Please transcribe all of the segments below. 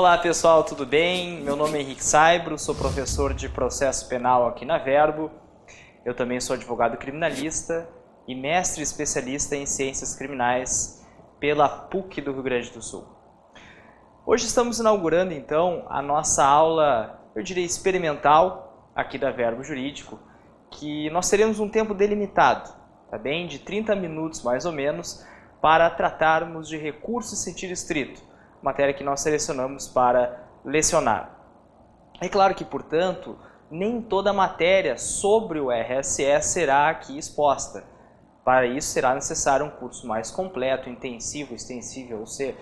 Olá pessoal, tudo bem? Meu nome é Henrique Saibro, sou professor de processo penal aqui na Verbo. Eu também sou advogado criminalista e mestre especialista em ciências criminais pela PUC do Rio Grande do Sul. Hoje estamos inaugurando então a nossa aula, eu diria experimental, aqui da Verbo Jurídico, que nós teremos um tempo delimitado, tá bem? De 30 minutos mais ou menos, para tratarmos de recurso em sentido estrito, matéria que nós selecionamos para lecionar. É claro que, portanto, nem toda matéria sobre o RSE será aqui exposta. Para isso será necessário um curso mais completo, intensivo, extensível, ou seja,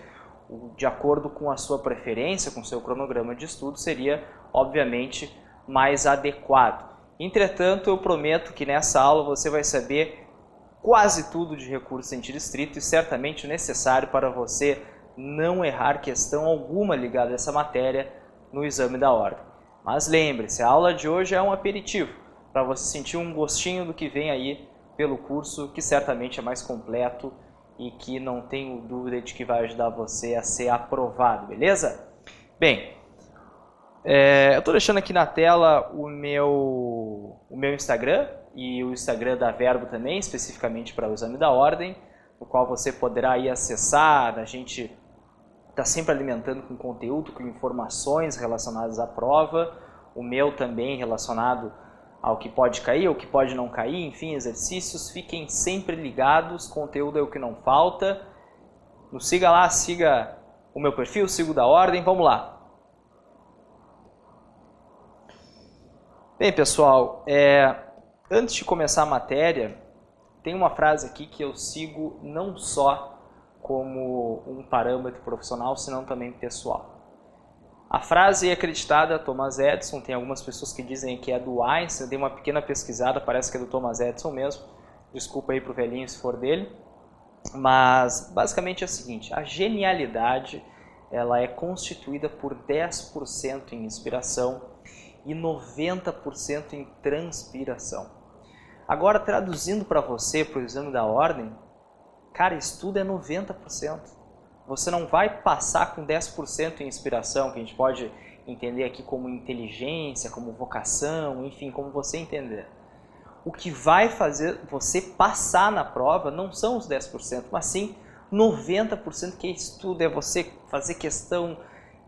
de acordo com a sua preferência, com o seu cronograma de estudo, seria, obviamente, mais adequado. Entretanto, eu prometo que nessa aula você vai saber quase tudo de recurso em sentido estrito e certamente o necessário para você não errar questão alguma ligada a essa matéria no exame da ordem. Mas lembre-se, a aula de hoje é um aperitivo, para você sentir um gostinho do que vem aí pelo curso, que certamente é mais completo e que não tenho dúvida de que vai ajudar você a ser aprovado, beleza? Bem, eu estou deixando aqui na tela o meu Instagram e o Instagram da Verbo também, especificamente para o exame da ordem, o qual você poderá ir acessar. A gente está sempre alimentando com conteúdo, com informações relacionadas à prova, o meu também relacionado ao que pode cair, ao que pode não cair, enfim, exercícios. Fiquem sempre ligados, conteúdo é o que não falta. Nos siga lá, siga o meu perfil, siga o da ordem, vamos lá. Bem, pessoal, antes de começar a matéria, tem uma frase aqui que eu sigo não só como um parâmetro profissional, senão também pessoal. A frase é acreditada a Thomas Edison, tem algumas pessoas que dizem que é do Einstein, eu dei uma pequena pesquisada, parece que é do Thomas Edison mesmo, desculpa aí pro velhinho se for dele, mas basicamente é o seguinte: a genialidade ela é constituída por 10% em inspiração e 90% em transpiração. Agora, traduzindo para você, para o exame da ordem, cara, estudo é 90%. Você não vai passar com 10% em inspiração, que a gente pode entender aqui como inteligência, como vocação, enfim, como você entender. O que vai fazer você passar na prova não são os 10%, mas sim 90% que é estudo, é você fazer questão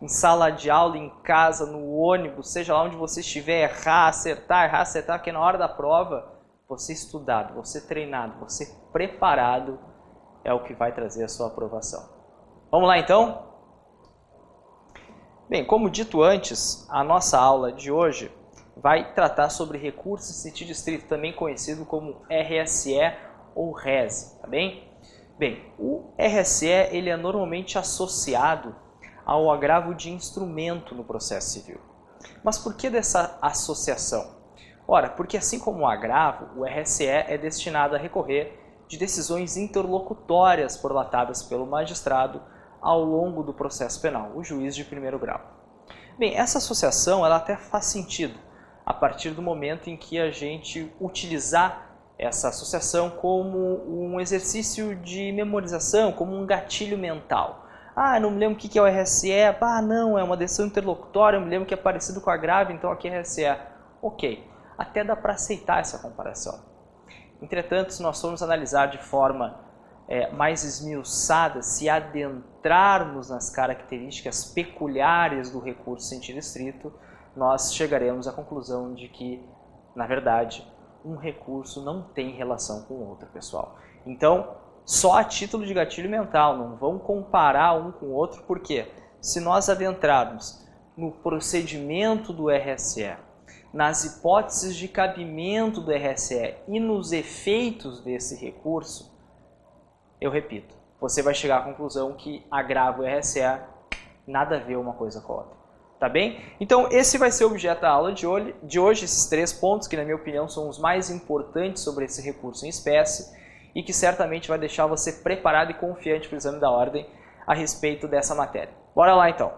em sala de aula, em casa, no ônibus, seja lá onde você estiver, errar, acertar, que na hora da prova, você estudado, você treinado, você preparado é o que vai trazer a sua aprovação. Vamos lá então? Bem, como dito antes, a nossa aula de hoje vai tratar sobre recurso em sentido estrito, também conhecido como RSE ou RESE, tá bem? Bem, o RSE ele é normalmente associado ao agravo de instrumento no processo civil. Mas por que dessa associação? Ora, porque assim como o agravo, o RSE é destinado a recorrer de decisões interlocutórias formatadas pelo magistrado ao longo do processo penal, o juiz de primeiro grau. Bem, essa associação ela até faz sentido a partir do momento em que a gente utilizar essa associação como um exercício de memorização, como um gatilho mental. Ah, não me lembro o que é o RSE, não, é uma decisão interlocutória, eu me lembro que é parecido com o agravo, então aqui é RSE. Ok, até dá para aceitar essa comparação. Entretanto, se nós formos analisar de forma mais esmiuçada, se adentrarmos nas características peculiares do recurso em sentido estrito, nós chegaremos à conclusão de que, na verdade, um recurso não tem relação com o outro, pessoal. Então, só a título de gatilho mental, não vamos comparar um com o outro, porque se nós adentrarmos no procedimento do RSE, nas hipóteses de cabimento do RSE e nos efeitos desse recurso, eu repito, você vai chegar à conclusão que agravo e RSE nada a ver uma coisa com a outra. Tá bem? Então esse vai ser o objeto da aula de hoje, esses 3 pontos que na minha opinião são os mais importantes sobre esse recurso em espécie e que certamente vai deixar você preparado e confiante para o exame da ordem a respeito dessa matéria. Bora lá então.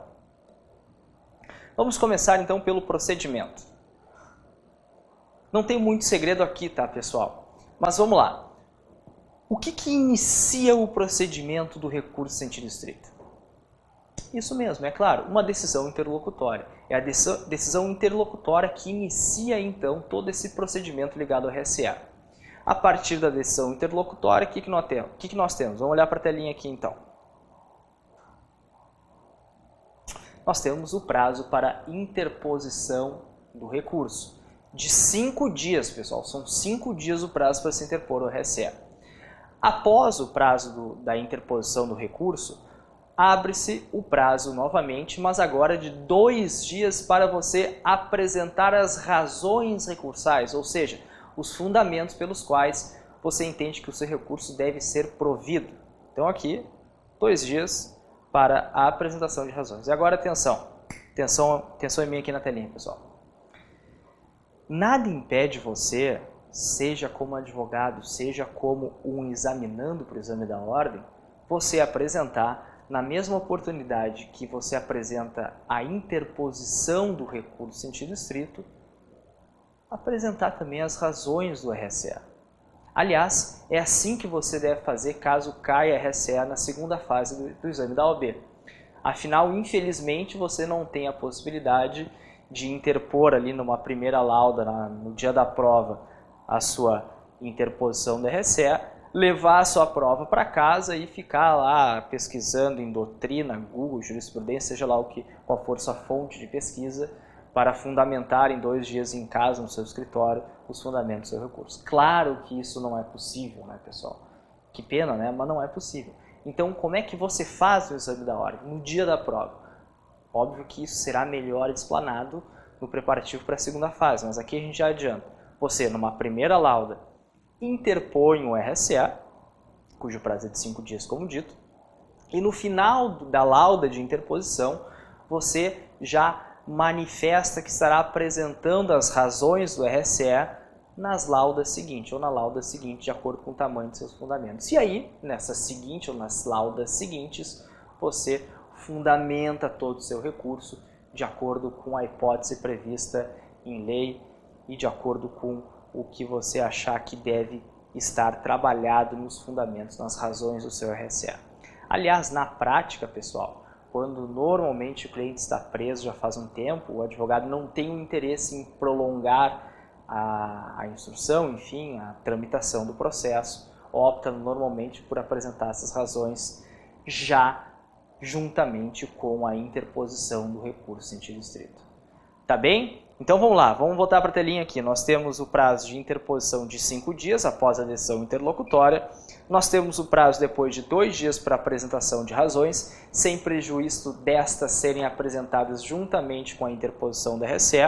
Vamos começar então pelo procedimento. Não tem muito segredo aqui, tá, pessoal? Mas vamos lá. O que inicia o procedimento do recurso em sentido estrito? Isso mesmo, é claro, uma decisão interlocutória. É a decisão interlocutória que inicia, então, todo esse procedimento ligado ao RSE. A partir da decisão interlocutória, o que nós temos? Vamos olhar para a telinha aqui, então. Nós temos o prazo para interposição do recurso. De 5 dias, pessoal. São 5 dias o prazo para se interpor o RSE. Após o prazo da interposição do recurso, abre-se o prazo novamente, mas agora de 2 dias para você apresentar as razões recursais, ou seja, os fundamentos pelos quais você entende que o seu recurso deve ser provido. Então aqui, 2 dias para a apresentação de razões. E agora atenção em mim aqui na telinha, pessoal. Nada impede você, seja como advogado, seja como um examinando para o exame da ordem, você apresentar, na mesma oportunidade que você apresenta a interposição do recurso em sentido estrito, apresentar também as razões do RSE. Aliás, é assim que você deve fazer caso caia RSE na segunda fase do exame da OAB. Afinal, infelizmente, você não tem a possibilidade de interpor ali numa primeira lauda, no dia da prova, a sua interposição do RSE, levar a sua prova para casa e ficar lá pesquisando em doutrina, Google, jurisprudência, seja lá qual for sua fonte de pesquisa, para fundamentar em 2 dias em casa, no seu escritório, os fundamentos do seu recurso. Claro que isso não é possível, né, pessoal? Que pena, né? Mas não é possível. Então, como é que você faz o exame da ordem? No dia da prova. Óbvio que isso será melhor explanado no preparativo para a segunda fase, mas aqui a gente já adianta. Você, numa primeira lauda, interpõe o RSE, cujo prazo é de 5 dias, como dito, e no final da lauda de interposição, você já manifesta que estará apresentando as razões do RSE nas laudas seguintes, ou na lauda seguinte, de acordo com o tamanho de seus fundamentos. E aí, nessa seguinte ou nas laudas seguintes, você fundamenta todo o seu recurso de acordo com a hipótese prevista em lei e de acordo com o que você achar que deve estar trabalhado nos fundamentos, nas razões do seu RSE. Aliás, na prática, pessoal, quando normalmente o cliente está preso já faz um tempo, o advogado não tem um interesse em prolongar a instrução, enfim, a tramitação do processo, opta normalmente por apresentar essas razões já juntamente com a interposição do recurso em sentido estrito. Tá bem? Então vamos lá, vamos voltar para a telinha aqui. Nós temos o prazo de interposição de 5 dias após a decisão interlocutória. Nós temos o prazo depois de 2 dias para apresentação de razões, sem prejuízo destas serem apresentadas juntamente com a interposição da RSE.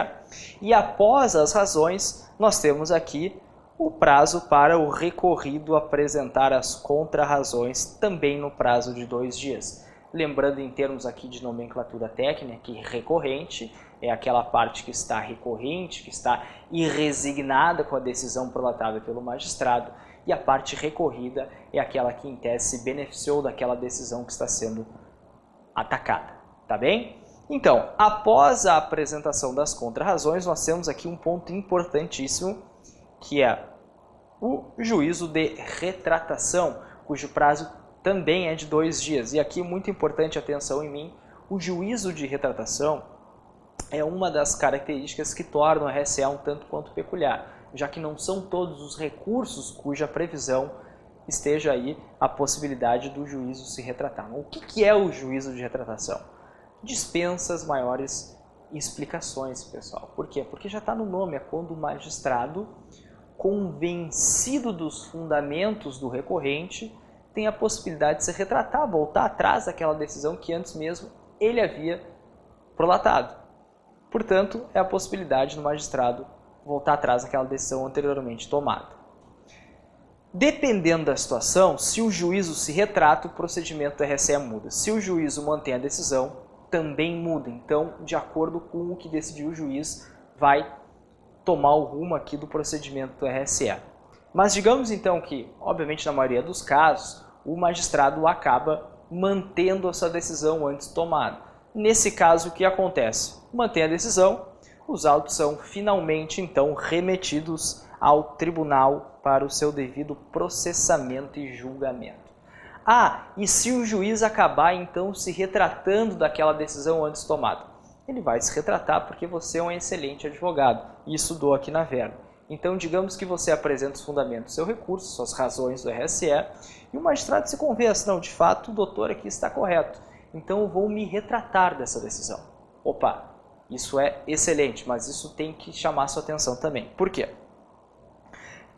E após as razões, nós temos aqui o prazo para o recorrido apresentar as contrarrazões, também no prazo de 2 dias. Lembrando em termos aqui de nomenclatura técnica, que recorrente é aquela parte que está recorrente, que está irresignada com a decisão prolatada pelo magistrado, e a parte recorrida é aquela que, em tese, se beneficiou daquela decisão que está sendo atacada. Tá bem? Então, após a apresentação das contrarrazões, nós temos aqui um ponto importantíssimo, que é o juízo de retratação, cujo prazo também é de 2 dias. E aqui, muito importante, atenção em mim, o juízo de retratação é uma das características que tornam o RSE um tanto quanto peculiar, já que não são todos os recursos cuja previsão esteja aí a possibilidade do juízo se retratar. O que é o juízo de retratação? Dispensa as maiores explicações, pessoal. Por quê? Porque já está no nome, é quando o magistrado, convencido dos fundamentos do recorrente, tem a possibilidade de se retratar, voltar atrás daquela decisão que antes mesmo ele havia prolatado. Portanto, é a possibilidade do magistrado voltar atrás daquela decisão anteriormente tomada. Dependendo da situação, se o juízo se retrata, o procedimento do RSE muda. Se o juízo mantém a decisão, também muda. Então, de acordo com o que decidiu o juiz, vai tomar o rumo aqui do procedimento do RSE. Mas digamos então que, obviamente na maioria dos casos, o magistrado acaba mantendo essa decisão antes tomada. Nesse caso, o que acontece? Mantém a decisão, os autos são finalmente então remetidos ao tribunal para o seu devido processamento e julgamento. Ah, e se o juiz acabar então se retratando daquela decisão antes tomada? Ele vai se retratar porque você é um excelente advogado e estudou aqui na verba. Então, digamos que você apresenta os fundamentos do seu recurso, suas razões do RSE, e o magistrado se convence, não, de fato o doutor aqui está correto, então eu vou me retratar dessa decisão. Opa, isso é excelente, mas isso tem que chamar sua atenção também. Por quê?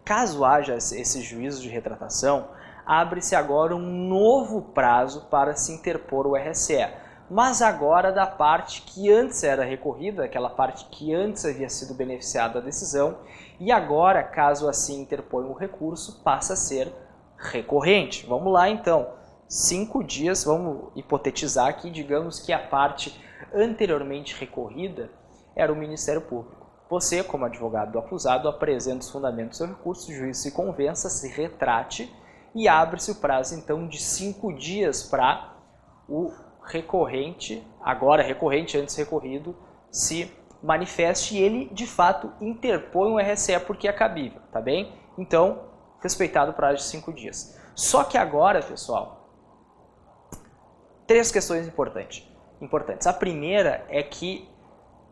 Caso haja esse juízo de retratação, abre-se agora um novo prazo para se interpor o RSE, mas agora da parte que antes era recorrida, aquela parte que antes havia sido beneficiada da decisão, e agora, caso assim interponha o recurso, passa a ser recorrente. Vamos lá então, 5 dias, vamos hipotetizar aqui, digamos que a parte anteriormente recorrida era o Ministério Público. Você, como advogado do acusado, apresenta os fundamentos do seu recurso, o juiz se convença, se retrate e abre-se o prazo então de 5 dias para o recorrente, agora recorrente, antes recorrido, se manifeste e ele, de fato, interpõe um RSE porque é cabível, tá bem? Então, respeitado o prazo de 5 dias. Só que agora, pessoal, 3 questões importantes. A primeira é que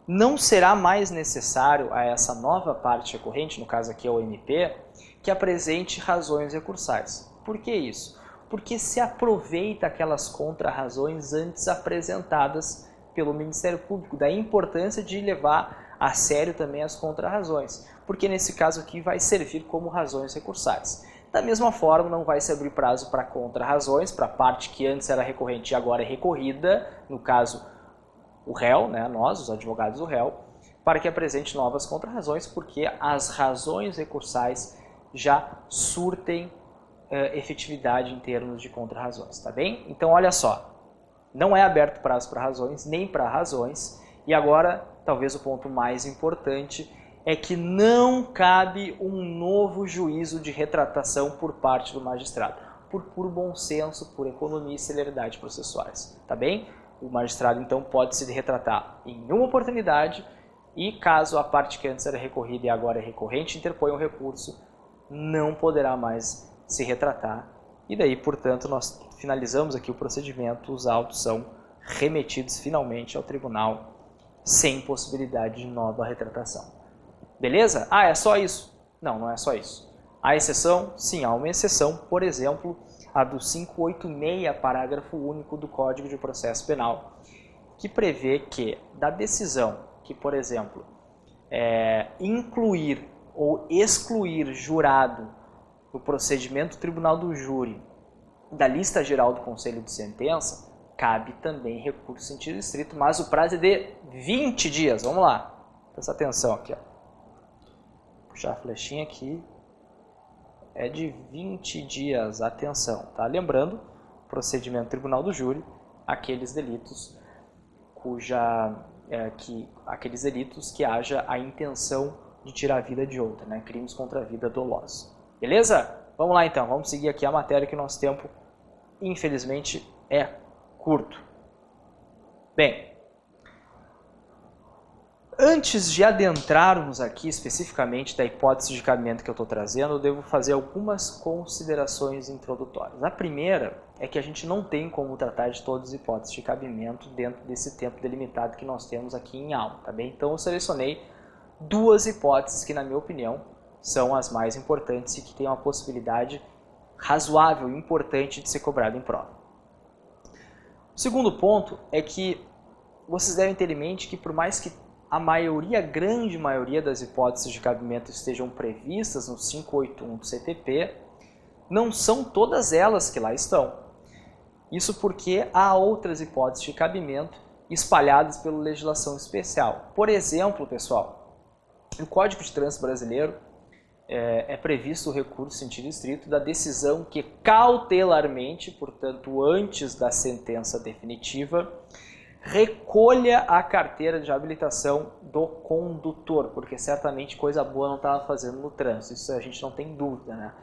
não será mais necessário a essa nova parte recorrente, no caso aqui é o MP, que apresente razões recursais. Por que isso? Porque se aproveita aquelas contra-razões antes apresentadas pelo Ministério Público, da importância de levar a sério também as contra-razões, porque nesse caso aqui vai servir como razões recursais. Da mesma forma, não vai se abrir prazo para contra-razões, para a parte que antes era recorrente e agora é recorrida, no caso o réu, né, nós, os advogados do réu, para que apresente novas contra-razões, porque as razões recursais já surtem efetividade em termos de contra-razões, tá bem? Então, olha só, não é aberto prazo para razões, nem para razões, e agora, talvez o ponto mais importante é que não cabe um novo juízo de retratação por parte do magistrado, por puro bom senso, por economia e celeridade processuais, tá bem? O magistrado, então, pode se retratar em uma oportunidade e, caso a parte que antes era recorrida e agora é recorrente, interpõe um recurso, não poderá mais se retratar. E daí, portanto, nós finalizamos aqui o procedimento, os autos são remetidos finalmente ao tribunal sem possibilidade de nova retratação. Beleza? Ah, é só isso? Não, não é só isso. Há exceção? Sim, há uma exceção, por exemplo, a do 586, parágrafo único do Código de Processo Penal, que prevê que da decisão que, por exemplo, incluir ou excluir jurado do procedimento tribunal do júri da lista geral do Conselho de Sentença, cabe também recurso em sentido estrito, mas o prazo é de 20 dias. Vamos lá, presta atenção aqui, ó. Puxar a flechinha aqui. É de 20 dias, atenção, tá? Lembrando, procedimento tribunal do júri, aqueles delitos aqueles delitos que haja a intenção de tirar a vida de outra, né? Crimes contra a vida dolosos. Beleza? Vamos lá então, vamos seguir aqui a matéria que o nosso tempo, infelizmente, é curto. Bem, antes de adentrarmos aqui especificamente da hipótese de cabimento que eu estou trazendo, eu devo fazer algumas considerações introdutórias. A primeira é que a gente não tem como tratar de todas as hipóteses de cabimento dentro desse tempo delimitado que nós temos aqui em aula, tá bem? Então eu selecionei 2 hipóteses que, na minha opinião, são as mais importantes e que têm uma possibilidade razoável e importante de ser cobrado em prova. O segundo ponto é que vocês devem ter em mente que, por mais que a grande maioria das hipóteses de cabimento estejam previstas no 581 do CTP, não são todas elas que lá estão. Isso porque há outras hipóteses de cabimento espalhadas pela legislação especial. Por exemplo, pessoal, no Código de Trânsito Brasileiro é previsto o recurso em sentido estrito da decisão que cautelarmente, portanto antes da sentença definitiva, recolha a carteira de habilitação do condutor, porque certamente coisa boa não estava fazendo no trânsito, isso a gente não tem dúvida, né?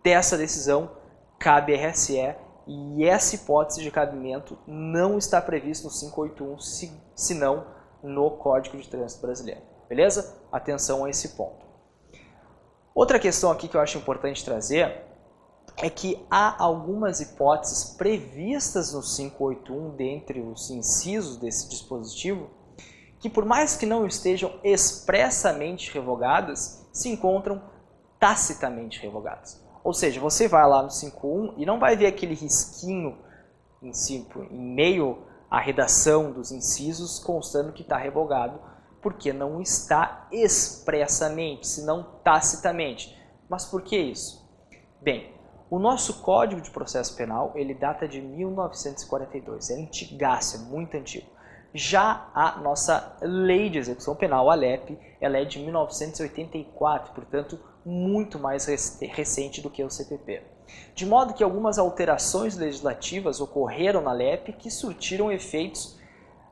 Dessa decisão cabe RSE e essa hipótese de cabimento não está prevista no 581, senão no Código de Trânsito Brasileiro. Beleza? Atenção a esse ponto. Outra questão aqui que eu acho importante trazer é que há algumas hipóteses previstas no 581, dentre os incisos desse dispositivo, que por mais que não estejam expressamente revogadas, se encontram tacitamente revogadas. Ou seja, você vai lá no 5.1 e não vai ver aquele risquinho em meio à redação dos incisos constando que está revogado, porque não está expressamente, senão tacitamente. Mas por que isso? Bem, o nosso Código de Processo Penal, ele data de 1942, é antigaço, é muito antigo. Já a nossa Lei de Execução Penal, a LEP, ela é de 1984, portanto, muito mais recente do que o CPP. De modo que algumas alterações legislativas ocorreram na LEP que surtiram efeitos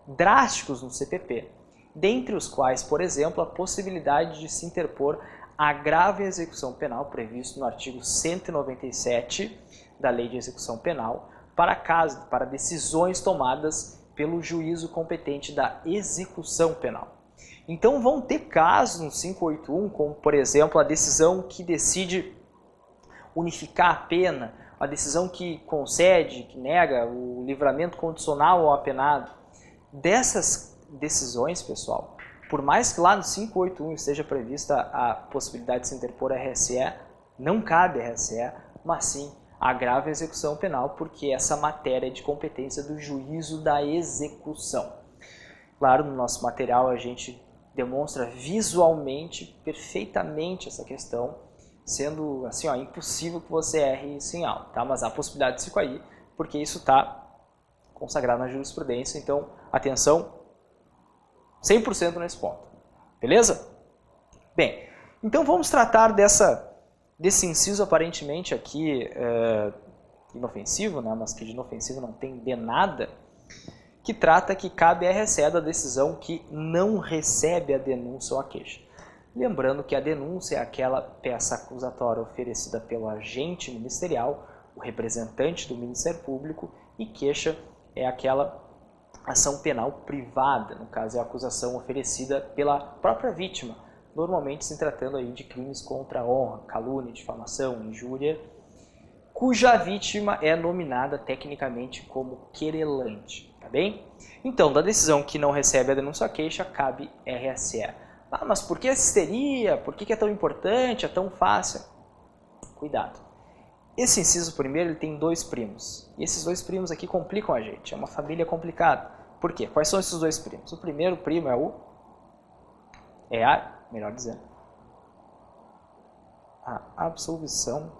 drásticos no CPP, dentre os quais, por exemplo, a possibilidade de se interpor agravo em execução penal previsto no artigo 197 da Lei de Execução Penal para decisões tomadas pelo juízo competente da execução penal. Então vão ter casos no 581, como por exemplo a decisão que decide unificar a pena, a decisão que concede, que nega o livramento condicional ao apenado. Dessas decisões, pessoal, por mais que lá no 581 esteja prevista a possibilidade de se interpor RSE, não cabe RSE, mas sim agravo em execução penal, porque essa matéria é de competência do juízo da execução. Claro, no nosso material a gente demonstra visualmente, perfeitamente essa questão, sendo assim, impossível que você erre isso em aula, tá? Mas há possibilidade disso aí, porque isso está consagrado na jurisprudência, então atenção 100% nesse ponto, beleza? Bem, então vamos tratar desse inciso aparentemente aqui inofensivo, né? Mas que de inofensivo não tem de nada, que trata que cabe a RSE da decisão que não recebe a denúncia ou a queixa. Lembrando que a denúncia é aquela peça acusatória oferecida pelo agente ministerial, o representante do Ministério Público, e queixa é aquela ação penal privada, no caso é a acusação oferecida pela própria vítima, normalmente se tratando aí de crimes contra a honra, calúnia, difamação, injúria, cuja vítima é nominada tecnicamente como querelante, tá bem? Então, da decisão que não recebe a denúncia ou a queixa, cabe RSE. Ah, mas por que histeria? Por que é tão importante? É tão fácil? Cuidado. Esse inciso primeiro ele tem dois primos. E esses dois primos aqui complicam a gente. É uma família complicada. Por quê? Quais são esses dois primos? O primeiro primo melhor dizendo, a absolvição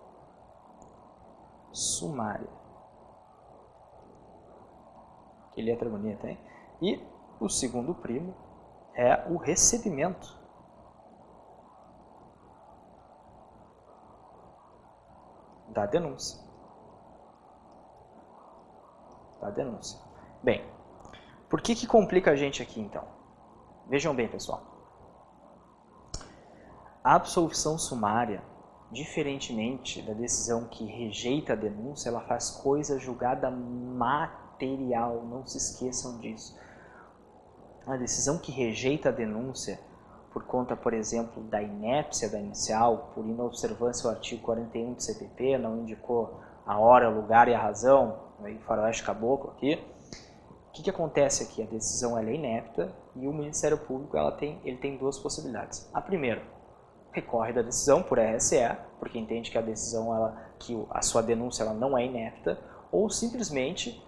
sumária. Que letra bonita, hein? E o segundo primo é o recebimento da denúncia. Bem, por que complica a gente aqui então? Vejam bem, pessoal. A absolvição sumária, diferentemente da decisão que rejeita a denúncia, ela faz coisa julgada material, não se esqueçam disso. A decisão que rejeita a denúncia por conta, por exemplo, da inépcia da inicial, por inobservância ao artigo 41 do CPP, não indicou a hora, o lugar e a razão, aí faroeste caboclo aqui. O que acontece aqui? A decisão ela é inepta e o Ministério Público ele tem duas possibilidades. A primeira, recorre da decisão por RSE, porque entende que a decisão, que a sua denúncia ela não é inepta, ou simplesmente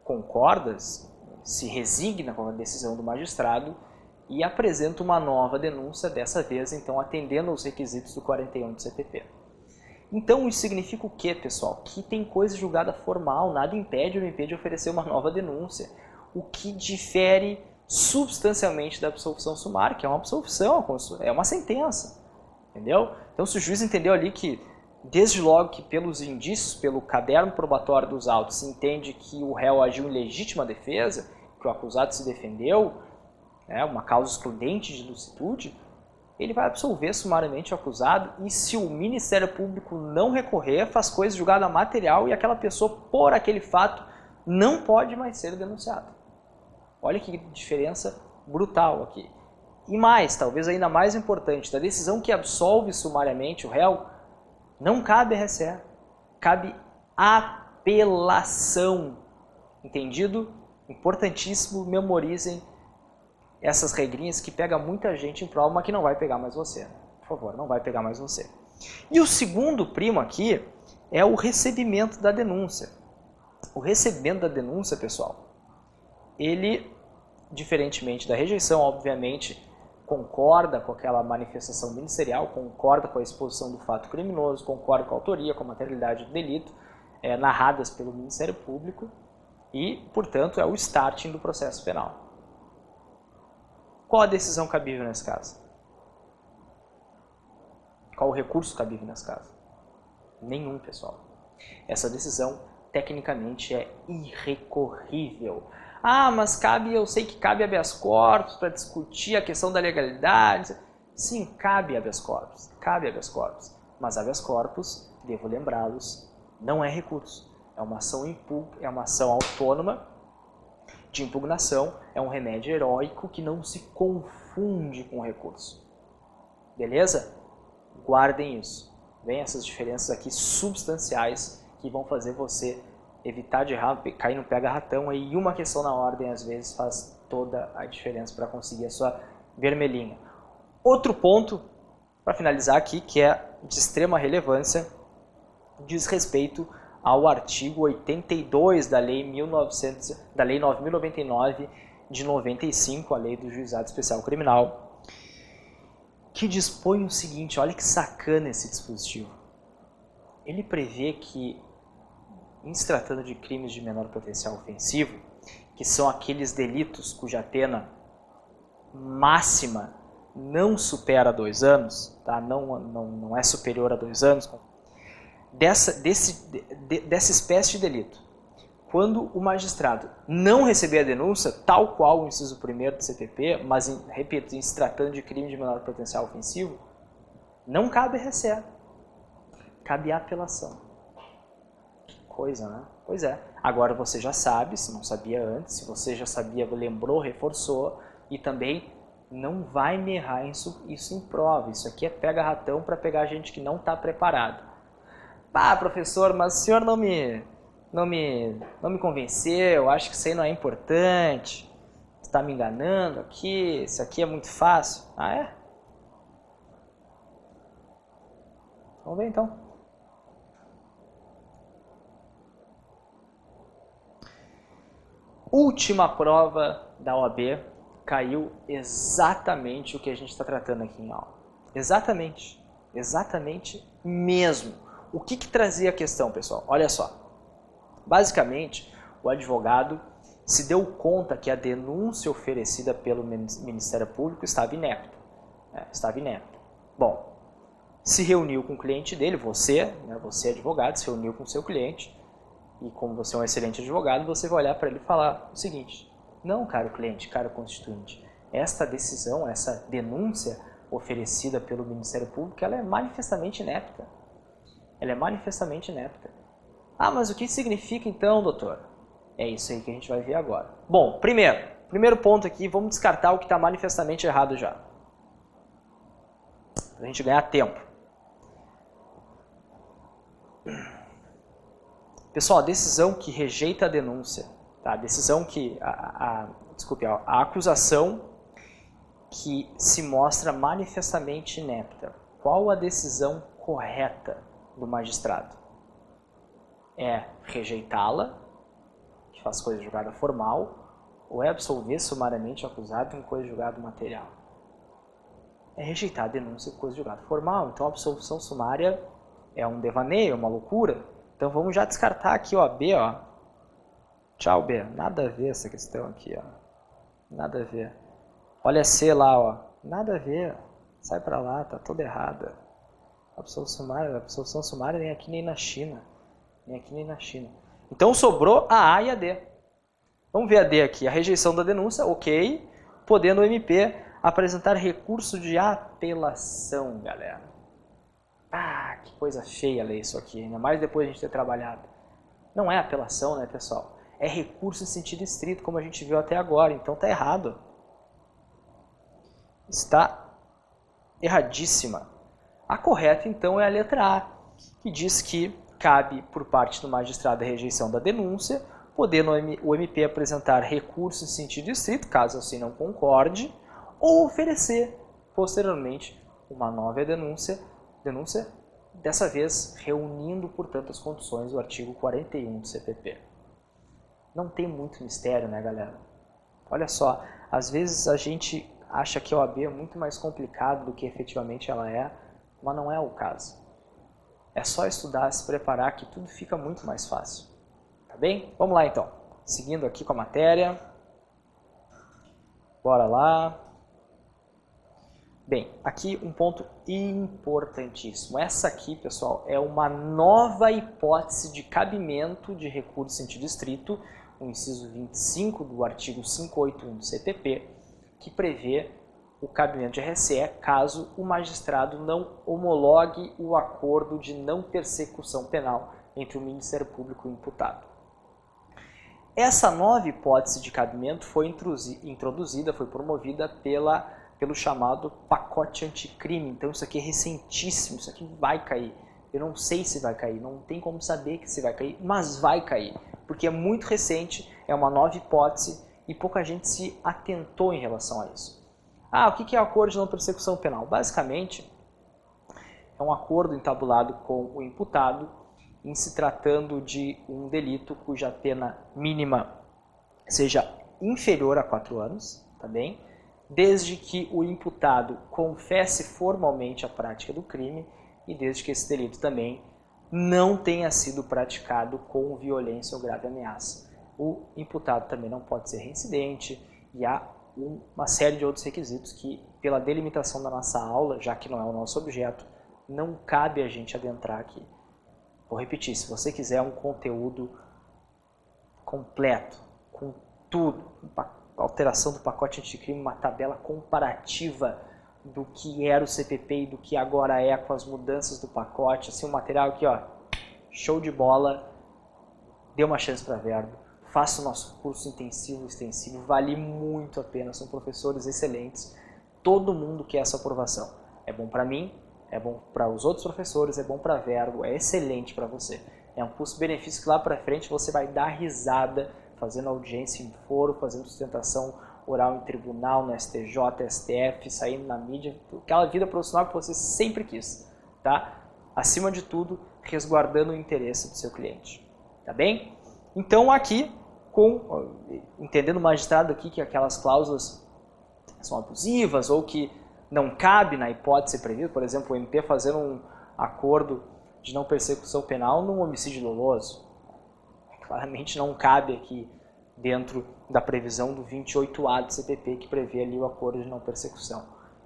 concorda, se resigna com a decisão do magistrado e apresenta uma nova denúncia, dessa vez então atendendo aos requisitos do 41 do CPP. Então isso significa o quê, pessoal? Que tem coisa julgada formal, nada impede ou não impede de oferecer uma nova denúncia, o que difere substancialmente da absolvição sumária, que é uma absolvição, é uma sentença, entendeu? Então se o juiz entendeu ali que, desde logo que pelos indícios, pelo caderno probatório dos autos, se entende que o réu agiu em legítima defesa, que o acusado se defendeu, uma causa excludente de ilicitude, ele vai absolver sumariamente o acusado e se o Ministério Público não recorrer, faz coisa julgada material e aquela pessoa, por aquele fato, não pode mais ser denunciada. Olha que diferença brutal aqui. E mais, talvez ainda mais importante, da decisão que absolve sumariamente o réu, não cabe RSE. cabe apelação. Entendido? Importantíssimo, memorizem essas regrinhas que pega muita gente em prova, mas que não vai pegar mais você. Por favor, não vai pegar mais você. E o segundo primo aqui é o recebimento da denúncia. O recebimento da denúncia, pessoal, ele, diferentemente da rejeição, obviamente, concorda com aquela manifestação ministerial, concorda com a exposição do fato criminoso, concorda com a autoria, com a materialidade do delito, narradas pelo Ministério Público e, portanto, é o starting do processo penal. Qual a decisão cabível nesse caso? Qual o recurso cabível nesse caso? Nenhum, pessoal. Essa decisão, tecnicamente, é irrecorrível. Ah, mas eu sei que cabe habeas corpus para discutir a questão da legalidade. Sim, cabe habeas corpus, mas habeas corpus, devo lembrá-los, não é recurso. É uma ação autônoma de impugnação, é um remédio heróico que não se confunde com recurso. Beleza? Guardem isso. Vem essas diferenças aqui substanciais que vão fazer você evitar de errar, cair no pega-ratão, e uma questão na ordem às vezes faz toda a diferença para conseguir a sua vermelhinha. Outro ponto, para finalizar aqui, que é de extrema relevância, diz respeito ao artigo 82 da Lei 9.099 de 95, a Lei do Juizado Especial Criminal, que dispõe o seguinte, olha que sacana esse dispositivo. Ele prevê que, em se tratando de crimes de menor potencial ofensivo, que são aqueles delitos cuja pena máxima não supera 2 anos, tá? não é superior a 2 anos, dessa espécie de delito, quando o magistrado não receber a denúncia, tal qual o inciso 1º do CPP, mas, repito, em se tratando de crime de menor potencial ofensivo, não cabe RSE, cabe apelação. Que coisa, né? Pois é. Agora você já sabe, se não sabia antes, se você já sabia, lembrou, reforçou, e também não vai me errar isso em prova. Isso aqui é pega-ratão para pegar gente que não está preparado. Ah, professor, mas o senhor não me convenceu, acho que isso aí não é importante, você está me enganando aqui, isso aqui é muito fácil. Ah, é? Vamos ver então. Última prova da OAB, caiu exatamente o que a gente está tratando aqui em aula. Exatamente mesmo. O que trazia a questão, pessoal? Olha só. Basicamente, o advogado se deu conta que a denúncia oferecida pelo Ministério Público estava inepta. Bom, se reuniu com o cliente dele, você advogado, se reuniu com o seu cliente, e como você é um excelente advogado, você vai olhar para ele e falar o seguinte: não, caro cliente, caro constituinte, esta decisão, essa denúncia oferecida pelo Ministério Público, ela é manifestamente inepta. Ah, mas o que significa então, doutor? É isso aí que a gente vai ver agora. Bom, primeiro ponto aqui, vamos descartar o que está manifestamente errado já, para a gente ganhar tempo. Pessoal, a decisão que rejeita a denúncia, tá? A decisão que, a acusação que se mostra manifestamente inepta. Qual a decisão correta do magistrado? É rejeitá-la, que faz coisa de julgada formal, ou é absolver sumariamente o acusado em coisa de julgado material? É rejeitar a denúncia em coisa de julgado formal. Então a absolvição sumária é um devaneio, uma loucura. Então vamos já descartar aqui, ó, B, ó. Tchau, B. Nada a ver essa questão aqui, ó. Nada a ver. Olha C lá, ó. Nada a ver. Sai pra lá, tá toda errada. A absolvição sumária nem aqui nem na China. Então sobrou a A e a D. Vamos ver a D aqui. A rejeição da denúncia, ok. Podendo o MP apresentar recurso de apelação, galera. Ah, que coisa feia ler isso aqui, ainda mais depois de a gente ter trabalhado. Não é apelação, né, pessoal? É recurso em sentido estrito, como a gente viu até agora. Então tá errado. Está erradíssima. A correta, então, é a letra A, que diz que cabe por parte do magistrado a rejeição da denúncia, podendo o MP apresentar recurso em sentido estrito, caso assim não concorde, ou oferecer posteriormente uma nova denúncia, dessa vez reunindo, portanto, as condições do artigo 41 do CPP. Não tem muito mistério, né, galera? Olha só, às vezes a gente acha que a OAB é muito mais complicado do que efetivamente ela é, mas não é o caso. É só estudar, se preparar, que tudo fica muito mais fácil. Tá bem? Vamos lá então. Seguindo aqui com a matéria. Bora lá. Bem, aqui um ponto importantíssimo. Essa aqui, pessoal, é uma nova hipótese de cabimento de recurso em sentido estrito, o inciso 25 do artigo 581 do CPP, que prevê o cabimento de RSE caso o magistrado não homologue o acordo de não persecução penal entre o Ministério Público e o imputado. Essa nova hipótese de cabimento foi introduzida, foi promovida pelo chamado pacote anticrime. Então isso aqui é recentíssimo, isso aqui vai cair. Eu não sei se vai cair, não tem como saber que se vai cair, mas vai cair, porque é muito recente, é uma nova hipótese e pouca gente se atentou em relação a isso. O que é o acordo de não persecução penal? Basicamente, é um acordo entabulado com o imputado em se tratando de um delito cuja pena mínima seja inferior a 4 anos, tá bem? Desde que o imputado confesse formalmente a prática do crime e desde que esse delito também não tenha sido praticado com violência ou grave ameaça. O imputado também não pode ser reincidente e há uma série de outros requisitos que, pela delimitação da nossa aula, já que não é o nosso objeto, não cabe a gente adentrar aqui. Vou repetir, se você quiser um conteúdo completo, com tudo, alteração do pacote anticrime, uma tabela comparativa do que era o CPP e do que agora é com as mudanças do pacote, assim, um material aqui, ó, show de bola, dê uma chance para a Verbo, faça o nosso curso intensivo e extensivo, vale muito a pena, são professores excelentes, todo mundo quer essa aprovação, é bom para mim, é bom para os outros professores, é bom para a Verbo, é excelente para você, é um custo-benefício que lá para frente você vai dar risada, fazendo audiência em foro, fazendo sustentação oral em tribunal, no STJ, STF, saindo na mídia, aquela vida profissional que você sempre quis, tá? Acima de tudo, resguardando o interesse do seu cliente, tá bem? Então aqui, entendendo o magistrado aqui que aquelas cláusulas são abusivas ou que não cabe na hipótese prevista, por exemplo, o MP fazendo um acordo de não persecução penal num homicídio doloso, claramente não cabe aqui dentro da previsão do 28A do CPP, que prevê ali o acordo de não persecução.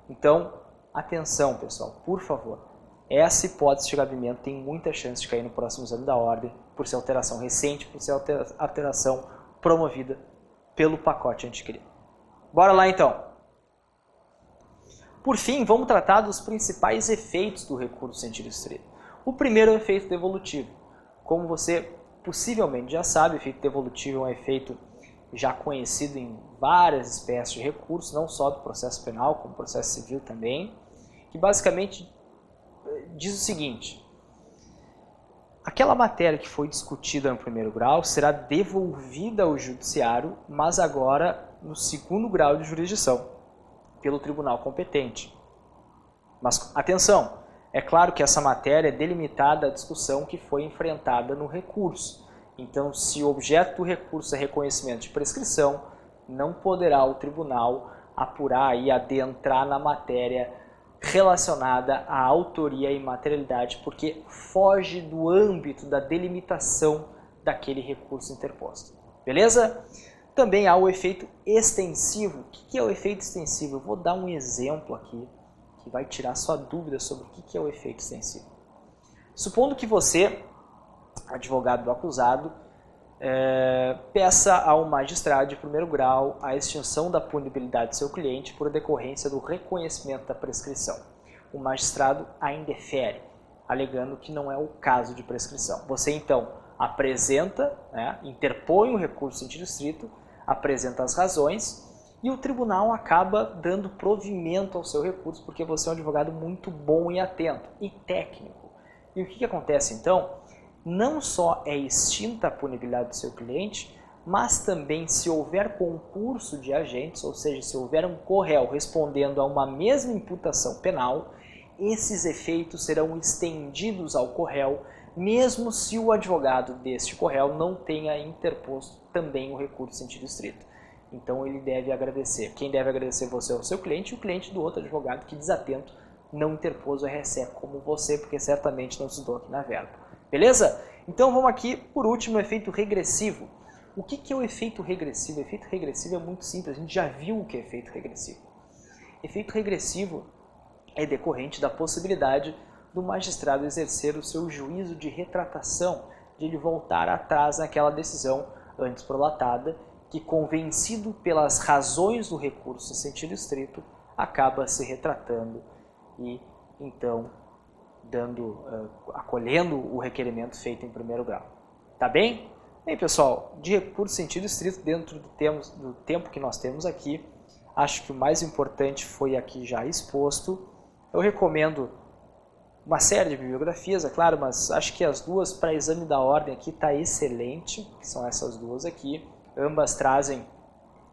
Então, atenção, pessoal, por favor. Essa hipótese de cabimento tem muita chance de cair no próximo exame da ordem, por ser alteração recente, por ser alteração promovida pelo pacote anticrime. Bora lá, então. Por fim, vamos tratar dos principais efeitos do recurso em sentido estrito. O primeiro é o efeito devolutivo. Como você possivelmente já sabe, o efeito devolutivo é um efeito já conhecido em várias espécies de recursos, não só do processo penal, como processo civil também, que basicamente diz o seguinte: aquela matéria que foi discutida no primeiro grau será devolvida ao judiciário, mas agora no segundo grau de jurisdição, pelo tribunal competente. Mas atenção! É claro que essa matéria é delimitada à discussão que foi enfrentada no recurso. Então, se o objeto do recurso é reconhecimento de prescrição, não poderá o tribunal apurar e adentrar na matéria relacionada à autoria e materialidade, porque foge do âmbito da delimitação daquele recurso interposto. Beleza? Também há o efeito extensivo. O que é o efeito extensivo? Eu vou dar um exemplo aqui que vai tirar sua dúvida sobre o que é o efeito extensivo. Supondo que você, advogado do acusado, peça ao magistrado de primeiro grau a extinção da punibilidade do seu cliente por decorrência do reconhecimento da prescrição. O magistrado a indefere, alegando que não é o caso de prescrição. Você então apresenta, interpõe o recurso em sentido estrito, apresenta as razões e o tribunal acaba dando provimento ao seu recurso porque você é um advogado muito bom e atento e técnico. E o que acontece então? não só é extinta a punibilidade do seu cliente, mas também se houver concurso de agentes, ou seja, se houver um co-réu respondendo a uma mesma imputação penal, esses efeitos serão estendidos ao co-réu, mesmo se o advogado deste co-réu não tenha interposto também o recurso em sentido estrito. Então ele deve agradecer. Quem deve agradecer você é o seu cliente e o cliente do outro advogado que, desatento, não interpôs o RSE como você, porque certamente não estudou aqui na verba. Beleza? Então vamos aqui, por último, o efeito regressivo. O que é o efeito regressivo? O efeito regressivo é muito simples, a gente já viu o que é efeito regressivo. Efeito regressivo é decorrente da possibilidade do magistrado exercer o seu juízo de retratação, de ele voltar atrás naquela decisão antes prolatada, que, convencido pelas razões do recurso em sentido estrito, acaba se retratando e, então, acolhendo o requerimento feito em primeiro grau. Tá bem? Bem, pessoal, de recurso em sentido estrito, dentro do tempo que nós temos aqui, acho que o mais importante foi aqui já exposto. Eu recomendo uma série de bibliografias, é claro, mas acho que as duas para exame da ordem aqui está excelente, que são essas duas aqui. Ambas trazem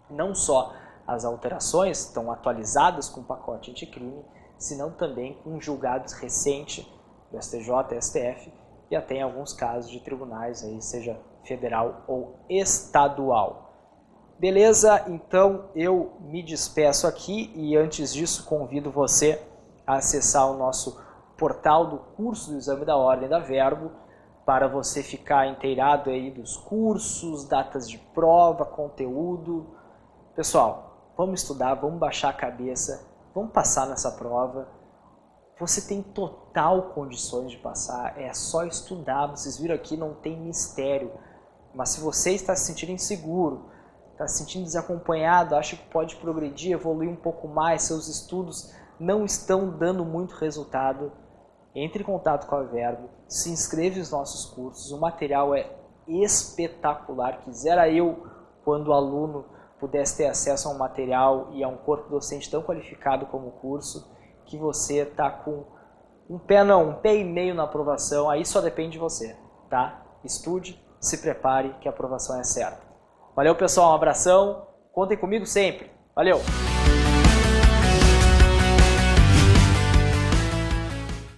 não só as alterações, estão atualizadas com o pacote anticrime, senão também com julgados recentes do STJ, STF e até em alguns casos de tribunais, aí, seja federal ou estadual. Beleza? Então eu me despeço aqui e antes disso convido você a acessar o nosso portal do curso do Exame da Ordem da Verbo para você ficar inteirado aí dos cursos, datas de prova, conteúdo. Pessoal, vamos estudar, vamos baixar a cabeça, vamos passar nessa prova. Você tem total condições de passar, é só estudar. Vocês viram aqui, não tem mistério. Mas se você está se sentindo inseguro, está se sentindo desacompanhado, acha que pode progredir, evoluir um pouco mais, seus estudos não estão dando muito resultado, entre em contato com a Verbo, se inscreve nos nossos cursos, o material é espetacular. Quisera eu, quando o aluno pudesse ter acesso a um material e a um corpo docente tão qualificado como o curso, que você está com um pé e meio na aprovação, aí só depende de você, tá? Estude, se prepare que a aprovação é certa. Valeu, pessoal, um abração, contem comigo sempre. Valeu!